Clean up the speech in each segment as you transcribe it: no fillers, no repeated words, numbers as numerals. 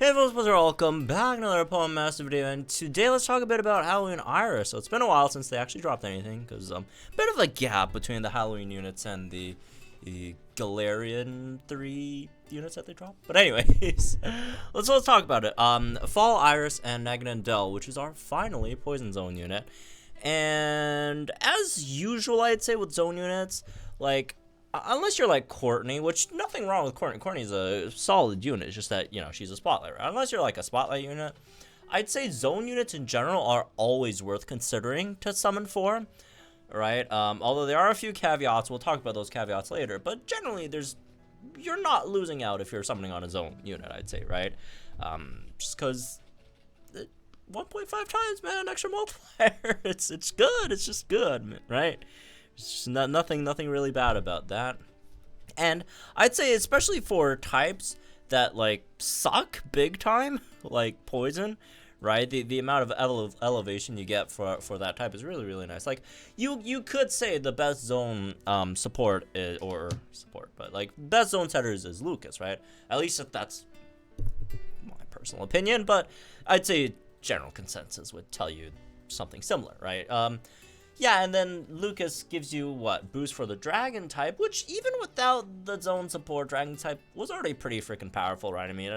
Hey folks, welcome back, another Poem Master video, and today let's talk a bit about Halloween Iris. So it's been a while since they actually dropped anything, because bit of a gap between the Halloween units and the Galarian 3 units that they dropped. But anyways, let's talk about it. Fall Iris and Naganadel, which is our finally Poison Zone unit. And as usual, I'd say with zone units, like, unless you're like Courtney, which nothing wrong with Courtney. Courtney's a solid unit. It's just that, you know, she's a spotlight, right? Unless you're like a spotlight unit, I'd say zone units in general are always worth considering to summon for, right? Although there are a few caveats. We'll talk about those caveats later. But generally, you're not losing out if you're summoning on a zone unit, I'd say, right? Just because 1.5 times, man, extra multiplier. It's good. It's just good, right? It's just nothing really bad about that. And I'd say especially for types that like suck big time, like poison, right? The amount of elevation you get for that type is really nice. Like you could say the best zone support but like best zone setters is Lucas, right? At least if that's my personal opinion, but I'd say general consensus would tell you something similar, right? Yeah, and then Lucas gives you, what, boost for the Dragon type, which even without the zone support, Dragon type was already pretty freaking powerful, right? I mean,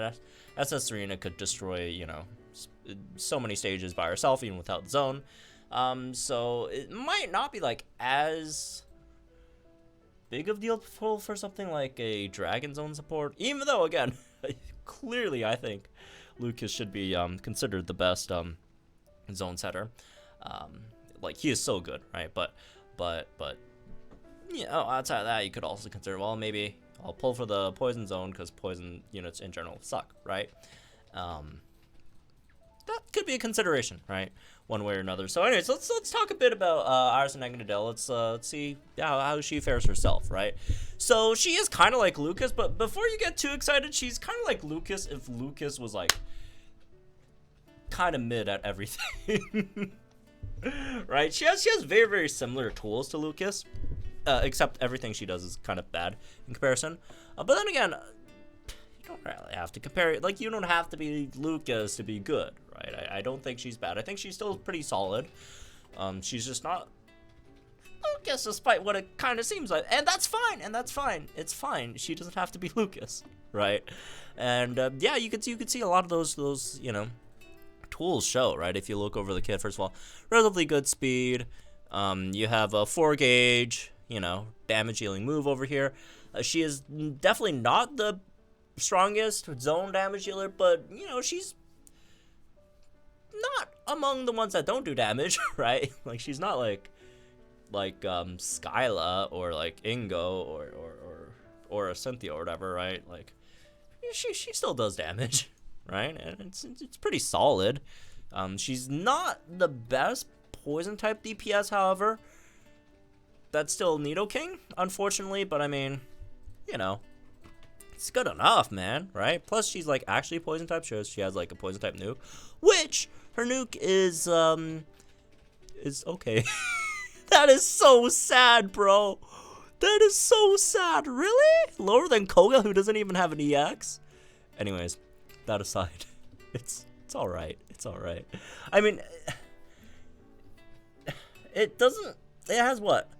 SS Serena could destroy, you know, so many stages by herself, even without zone. So it might not be, like, as big of a deal for something like a Dragon zone support, even though, again, clearly I think Lucas should be considered the best zone setter. Like, he is so good, right? But, you know, outside of that, you could also consider, well, maybe I'll pull for the poison zone because poison units in general suck, right? That could be a consideration, right? One way or another. So, anyways, let's talk a bit about Iris and Naganadel. Let's see how she fares herself, right? So she is kind of like Lucas, but before you get too excited, she's kind of like Lucas if Lucas was like kind of mid at everything. Right, she has very similar tools to Lucas, except everything she does is kind of bad in comparison. But then again, you don't really have to compare it. Like, you don't have to be Lucas to be good, right? I don't think she's bad. I think she's still pretty solid. She's just not Lucas, despite what it kind of seems like, and that's fine. It's fine. She doesn't have to be Lucas, right? And yeah, you could see a lot of those you know, tools show, right? If you look over the kit, first of all, relatively good speed. You have a 4 gauge, you know, damage dealing move over here. She is definitely not the strongest zone damage dealer, but you know, she's not among the ones that don't do damage, right? Like, she's not like Skyla or like Ingo or a Cynthia or whatever, right? Like, she still does damage. Right, and it's pretty solid. She's not the best poison type DPS, however. That's still Nidoking, unfortunately, but I mean, you know, it's good enough, man, right? Plus, she's like actually poison type. She has like a poison type nuke, which her nuke is okay. That is so sad, bro. That is so sad. Really? Lower than Koga, who doesn't even have an EX. Anyways. That aside, it's all right. It's all right. I mean, it has what?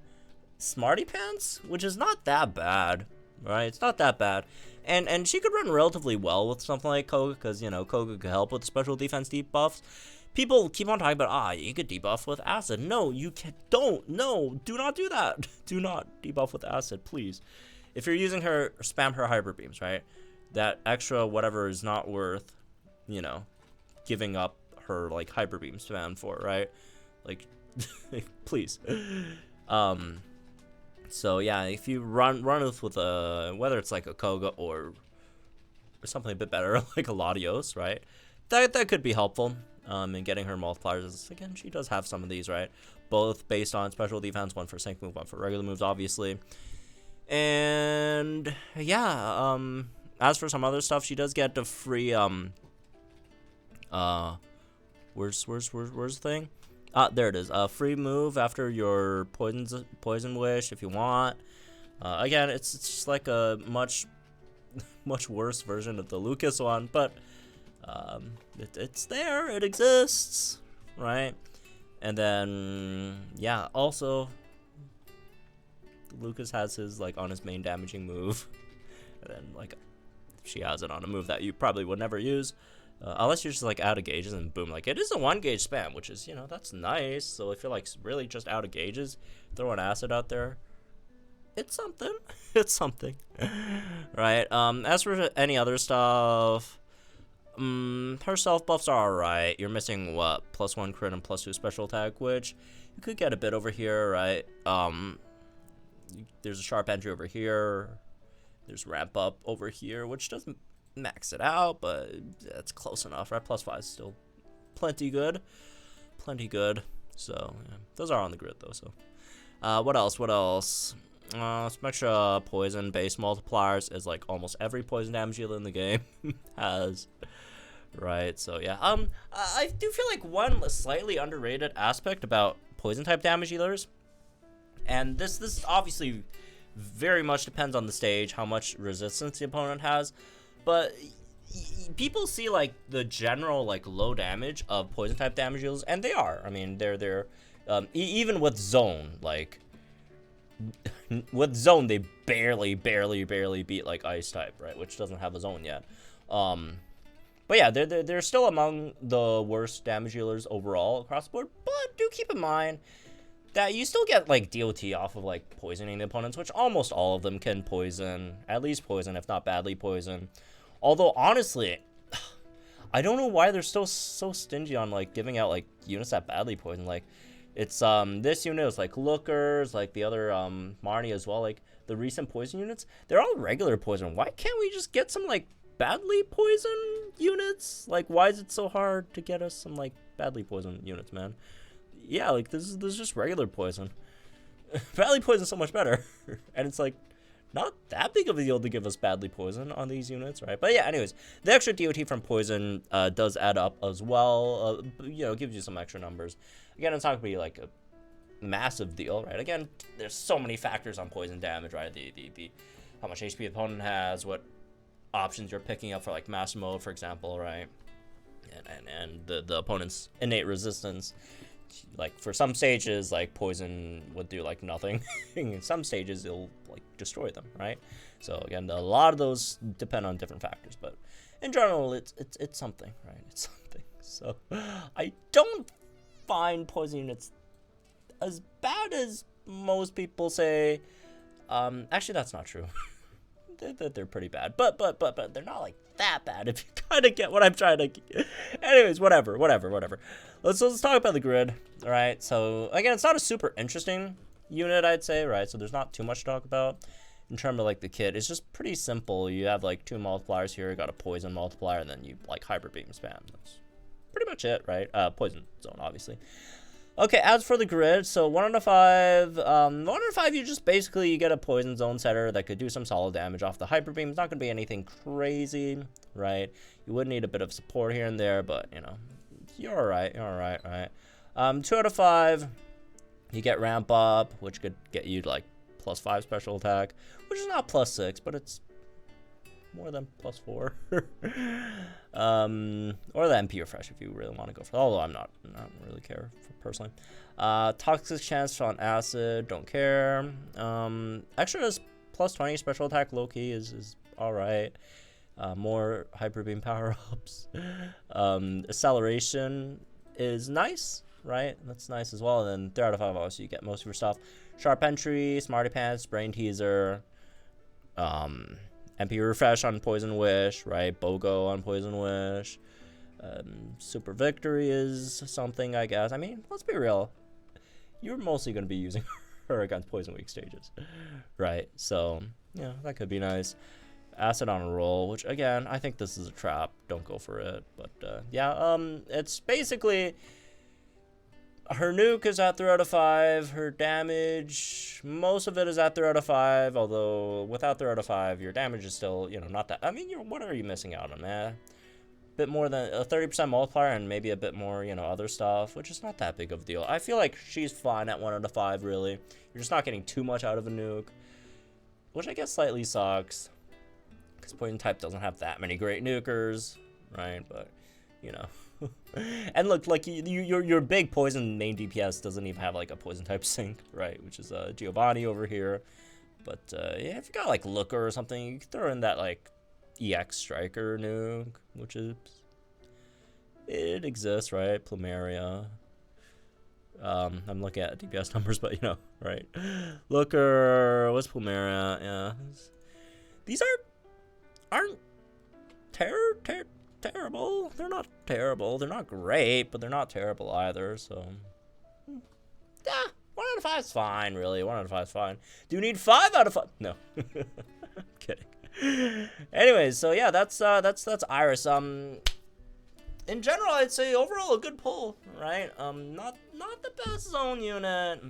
Smarty Pants, which is not that bad, right? It's not that bad. And she could run relatively well with something like Koga, because, you know, Koga could help with special defense debuffs. People keep on talking about, you could debuff with acid. No, you don't. No, do not do that. Do not debuff with acid, please. If you're using her, spam her hyper beams, right? That extra whatever is not worth, you know, giving up her like hyper beam spam for, right? Like, please. So yeah, if you run with a, whether it's like a Koga or something a bit better like a Latios, right? That could be helpful in getting her multipliers. Again, she does have some of these, right? Both based on special defense, one for sync move, one for regular moves, obviously. And yeah, as for some other stuff, she does get the free where's the thing? There it is. Free move after your poison wish if you want. Again, it's just like a much worse version of the Lucas one, but It's there, it exists, right? And then, yeah, also, Lucas has his, like, on his main damaging move. And then, like, she has it on a move that you probably would never use. Unless you're just, like, out of gauges and boom. Like, it is a 1-gauge spam, which is, you know, that's nice. So I feel like really just out of gauges, throw an acid out there. It's something. It's something. Right. As for any other stuff, her self buffs are alright. You're missing, what, +1 crit and +2 special attack, which you could get a bit over here, right? There's a sharp entry over here. There's ramp up over here, which doesn't max it out, but it's close enough, right? +5 is still plenty good. Plenty good. So, yeah. Those are on the grid, though, so. What else? What else? Some extra poison base multipliers is like almost every poison damage dealer in the game has. Right, so yeah. I do feel like one slightly underrated aspect about poison type damage dealers, and this obviously very much depends on the stage, how much resistance the opponent has, but people see like the general like low damage of poison type damage dealers, and they are. I mean, they're even with zone, like with zone they barely beat like ice type, right, which doesn't have a zone yet. But yeah, they're still among the worst damage dealers overall across the board. But do keep in mind that you still get like DOT off of like poisoning the opponents, which almost all of them can poison, at least poison, if not badly poison. Although honestly, I don't know why they're still so stingy on like giving out like units that badly poison. Like it's this unit is like Lookers, like the other Marnie as well. Like the recent poison units, they're all regular poison. Why can't we just get some like badly poison units? Like, why is it so hard to get us some like badly poison units, man? Yeah, like this is just regular poison. Badly poison is so much better, and it's like not that big of a deal to give us badly poison on these units, right? But yeah, anyways, the extra DOT from poison does add up as well. You know, gives you some extra numbers. Again, it's not gonna be like a massive deal, right? Again, there's so many factors on poison damage, right? The how much HP the opponent has, what options you're picking up for like master mode, for example, right? And the opponent's innate resistance. Like for some stages, like poison would do like nothing. In some stages, it'll like destroy them, right? So again, a lot of those depend on different factors, but in general, it's something, right? It's something. So I don't find poison units as bad as most people say. Actually, that's not true. They're pretty bad, but they're not like that bad, if you kind of get what I'm trying to. Anyways, whatever. Let's talk about the grid. All right, so again, it's not a super interesting unit, I'd say, right? So there's not too much to talk about in terms of like the kit. It's just pretty simple. You have like 2 multipliers here. You got a poison multiplier, and then you like hyper beam spam. That's pretty much it, right? Poison zone, obviously. Okay, as for the grid, so 1 out of 5, 1 out of 5, you just basically, you get a poison zone setter that could do some solid damage off the hyper beam. It's not going to be anything crazy, right? You would need a bit of support here and there, but, you know, you're alright, right? 2 out of 5, you get ramp up, which could get you, like, +5 special attack, which is not +6, but it's more than +4. Or the MP refresh if you really want to go for that, although I don't really care for personally. Toxic chance on acid, don't care. Extra is +20 special attack, low-key is alright. More hyper beam power-ups. Acceleration is nice, right? That's nice as well. And then 3 out of 5, obviously you get most of your stuff. Sharp entry, smarty pants, brain teaser, MP refresh on Poison Wish, right? BOGO on Poison Wish. Super Victory is something, I guess. I mean, let's be real. You're mostly going to be using her against Poison Weak stages, right? So, yeah, that could be nice. Acid on a roll, which, again, I think this is a trap. Don't go for it. But, yeah, it's basically... Her nuke is at 3 out of 5. Her damage, most of it is at 3 out of 5. Although, without 3 out of 5, your damage is still, you know, not that... I mean, what are you missing out on, man? Bit more than a 30% multiplier and maybe a bit more, you know, other stuff, which is not that big of a deal. I feel like she's fine at 1 out of 5, really. You're just not getting too much out of a nuke, which I guess slightly sucks, because Poison type doesn't have that many great nukers, right? But, you know. And look, like, your big poison main DPS doesn't even have, like, a poison type sync, right? Which is Giovanni over here. But, yeah, if you got, like, Looker or something, you can throw in that, like, EX Striker nuke, which is... It exists, right? Plumeria. I'm looking at DPS numbers, but, you know, right? Looker, what's Plumeria? Yeah. These aren't terrible. They're not terrible. They're not great, but they're not terrible either, so... Yeah, 1 out of 5 is fine, really. 1 out of 5 is fine. Do you need 5 out of 5? No. I'm kidding. Anyways, so yeah, that's Iris. In general, I'd say overall a good pull, right? Not the best zone unit.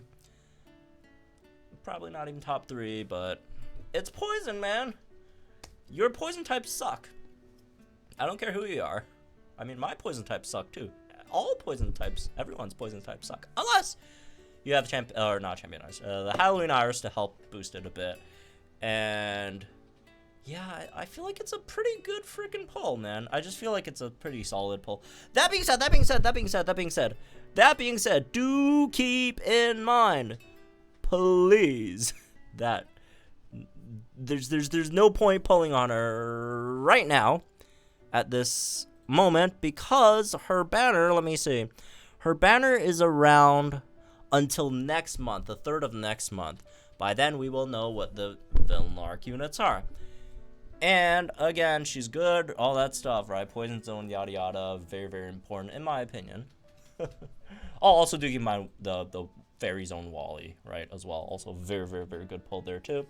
Probably not even top 3, but it's poison, man. Your poison types suck. I don't care who you are. I mean, my poison types suck too. All poison types, everyone's poison types suck, unless you have the Halloween Iris to help boost it a bit. And yeah, I feel like it's a pretty good freaking pull, man. I just feel like it's a pretty solid pull. That being said, do keep in mind, please, that there's no point pulling on her right now at this moment because her banner, let me see, her banner is around until next month, the 3rd of next month. By then, we will know what the Villain Arc units are. And again, she's good, all that stuff, right? Poison Zone, yada yada, very, very important in my opinion. Also do keep in mind the Fairy Zone Wally, right, as well. Also very, very, very good pull there too.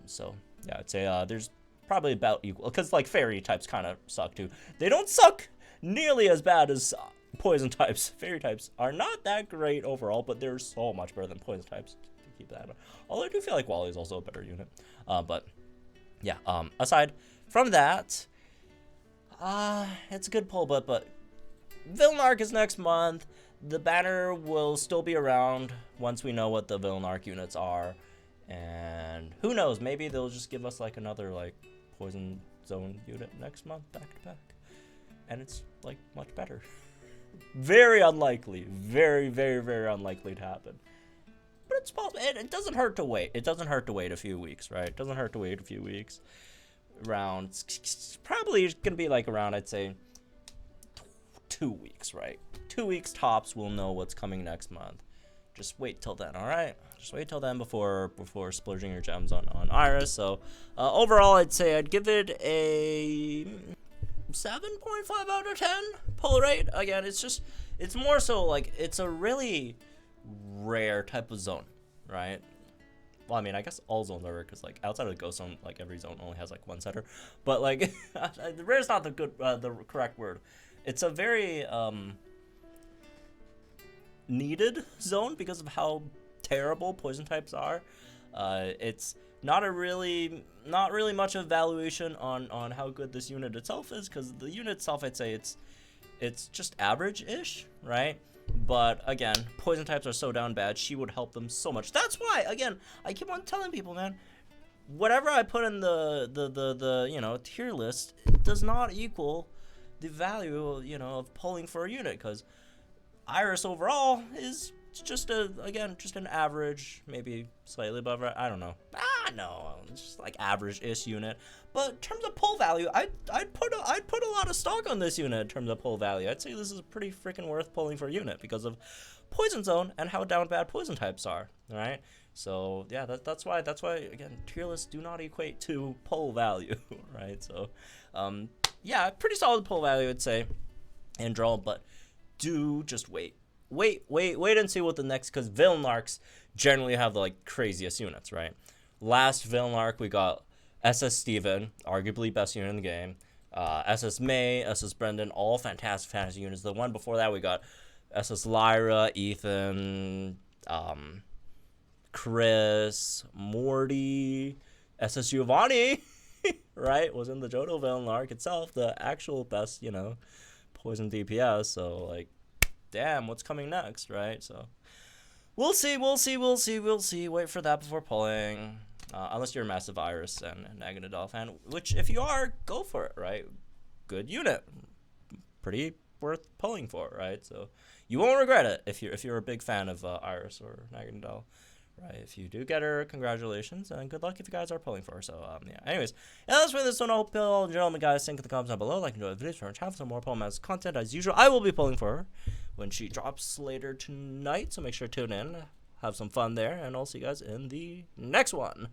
So yeah, I'd say there's probably about equal, because like fairy types kind of suck too. They don't suck nearly as bad as poison types. Fairy types are not that great overall, but they're so much better than poison types. To keep that. Although I do feel like Wally is also a better unit, but. Yeah, aside from that, it's a good pull, but Villain Arc is next month. The banner will still be around once we know what the Villain Arc units are. And who knows, maybe they'll just give us, like, another, like, Poison Zone unit next month, back to back. And it's, like, much better. Very unlikely. Very, very, very unlikely to happen. But it's possible. It doesn't hurt to wait. It doesn't hurt to wait a few weeks, right? It doesn't hurt to wait a few weeks. Around, probably it's going to be like around, I'd say, 2 weeks, right? 2 weeks tops, we'll know what's coming next month. Just wait till then, all right? Just wait till then before splurging your gems on Iris. So, overall, I'd say I'd give it a 7.5 out of 10 pull rate. Again, it's more so like, it's a really rare type of zone, right? Well, I mean, I guess all zones are rare because, like, outside of the ghost zone, like, every zone only has, like, 1 setter. But, like, rare is not the correct word. It's a very needed zone because of how terrible poison types are. It's not really much of valuation on how good this unit itself is, because the unit itself, I'd say it's just average-ish, right? But again, poison types are so down bad, she would help them so much. That's why, again, I keep on telling people, man, whatever I put in the you know, tier list, it does not equal the value, you know, of pulling for a unit, because Iris overall is just an average, maybe slightly above, I don't know. No, it's just like average-ish unit. But in terms of pull value, I'd put a lot of stock on this unit in terms of pull value. I'd say this is pretty freaking worth pulling for a unit because of Poison Zone and how down bad poison types are, right? So yeah, that's why again, tier lists do not equate to pull value, right? So yeah, pretty solid pull value, I'd say, and draw, but do just wait and see what the next, because Villain Arcs generally have the, like, craziest units, right? Last Villain Arc, we got SS Steven, arguably best unit in the game. SS May, SS Brendan, all fantastic fantasy units. The one before that, we got SS Lyra, Ethan, Chris, Morty, SS Giovanni, right? Was in the Johto Villain Arc itself, the actual best, you know, poison DPS. So, like, damn, what's coming next, right? So, we'll see. Wait for that before pulling. Unless you're a massive Iris and Naganadel fan, which if you are, go for it, right? Good unit. pretty worth pulling for, right? So you won't regret it if you're a big fan of Iris or Naganadel. Right, if you do get her, congratulations, and good luck if you guys are pulling for her. So, yeah. Anyways, that's for this one. I hope you all, gentlemen, guys, think in the comments down below. Like, enjoy the video, for our channel for some more Pulling content. As usual, I will be pulling for her when she drops later tonight, so make sure to tune in. Have some fun there, and I'll see you guys in the next one.